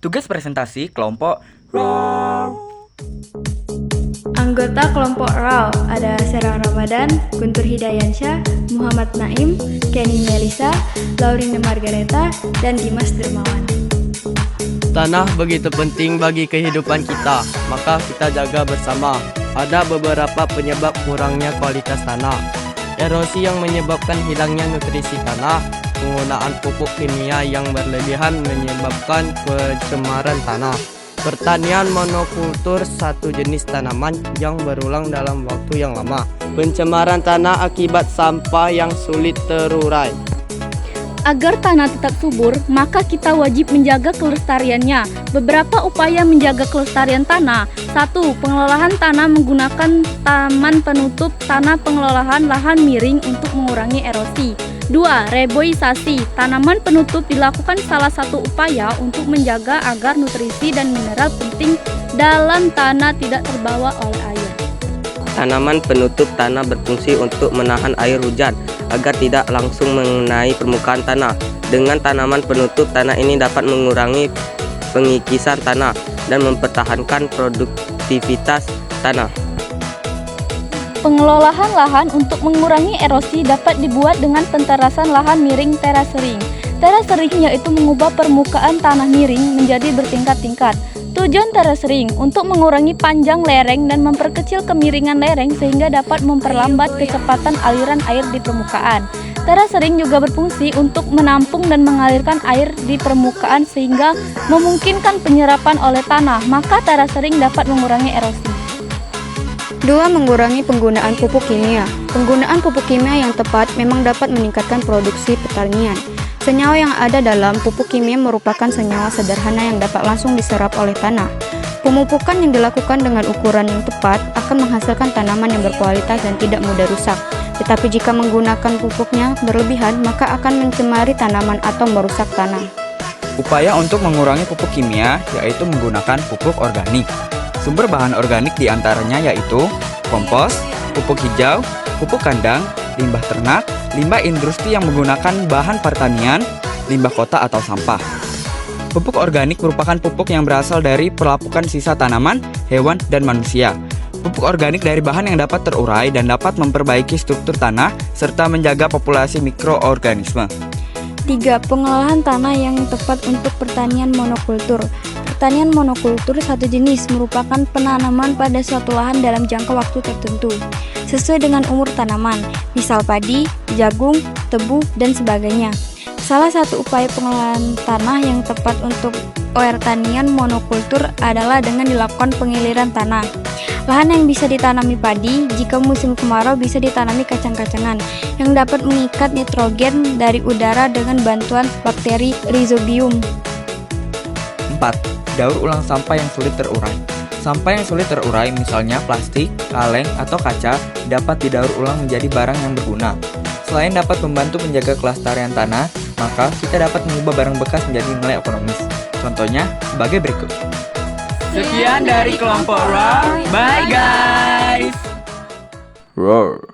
Tugas presentasi kelompok RAW. Anggota kelompok RAW ada Serang Ramadan, Guntur Hidayansyah, Muhammad Naim, Kenny Melisa, Laurina Margareta, dan Dimas Dermawan. Tanah begitu penting bagi kehidupan kita, maka kita jaga bersama. Ada beberapa penyebab kurangnya kualitas tanah. Erosi yang menyebabkan hilangnya nutrisi tanah, penggunaan pupuk kimia yang berlebihan menyebabkan pencemaran tanah. Pertanian monokultur satu jenis tanaman yang berulang dalam waktu yang lama. Pencemaran tanah akibat sampah yang sulit terurai. Agar tanah tetap subur, maka kita wajib menjaga kelestariannya. Beberapa upaya menjaga kelestarian tanah. 1. Pengelolaan tanah menggunakan taman penutup tanah, pengelolaan lahan miring untuk mengurangi erosi. 2. Reboisasi. Tanaman penutup dilakukan salah satu upaya untuk menjaga agar nutrisi dan mineral penting dalam tanah tidak terbawa oleh air. Tanaman penutup tanah berfungsi untuk menahan air hujan agar tidak langsung mengenai permukaan tanah. Dengan tanaman penutup tanah ini dapat mengurangi pengikisan tanah dan mempertahankan produktivitas tanah. Pengelolaan lahan untuk mengurangi erosi dapat dibuat dengan penterasan lahan miring terasering. Terasering yaitu mengubah permukaan tanah miring menjadi bertingkat-tingkat. Tujuan terasering untuk mengurangi panjang lereng dan memperkecil kemiringan lereng sehingga dapat memperlambat kecepatan aliran air di permukaan. Terasering juga berfungsi untuk menampung dan mengalirkan air di permukaan sehingga memungkinkan penyerapan oleh tanah, maka terasering dapat mengurangi erosi. 2. Mengurangi penggunaan pupuk kimia. Penggunaan pupuk kimia yang tepat memang dapat meningkatkan produksi pertanian. Senyawa yang ada dalam pupuk kimia merupakan senyawa sederhana yang dapat langsung diserap oleh tanah. Pemupukan yang dilakukan dengan ukuran yang tepat akan menghasilkan tanaman yang berkualitas dan tidak mudah rusak. Tetapi jika menggunakan pupuknya berlebihan, maka akan mencemari tanaman atau merusak tanah. Upaya untuk mengurangi pupuk kimia yaitu menggunakan pupuk organik. Sumber bahan organik diantaranya yaitu kompos, pupuk hijau, pupuk kandang, limbah ternak, limbah industri yang menggunakan bahan pertanian, limbah kota atau sampah. Pupuk organik merupakan pupuk yang berasal dari pelapukan sisa tanaman, hewan, dan manusia. Pupuk organik dari bahan yang dapat terurai dan dapat memperbaiki struktur tanah serta menjaga populasi mikroorganisme. 3. Pengelolaan tanah yang tepat untuk pertanian monokultur. Pertanian monokultur satu jenis merupakan penanaman pada suatu lahan dalam jangka waktu tertentu, sesuai dengan umur tanaman, misal padi, jagung, tebu, dan sebagainya. Salah satu upaya pengelolaan tanah yang tepat untuk pertanian monokultur adalah dengan dilakukan pengiliran tanah. Lahan yang bisa ditanami padi, jika musim kemarau bisa ditanami kacang-kacangan yang dapat mengikat nitrogen dari udara dengan bantuan bakteri Rhizobium. 4. Daur ulang sampah yang sulit terurai. Sampah yang sulit terurai, misalnya plastik, kaleng, atau kaca, dapat didaur ulang menjadi barang yang berguna. Selain dapat membantu menjaga kelestarian tanah, maka kita dapat mengubah barang bekas menjadi nilai ekonomis. Contohnya sebagai berikut. Sekian dari kelompok RAW. Bye guys. Roar.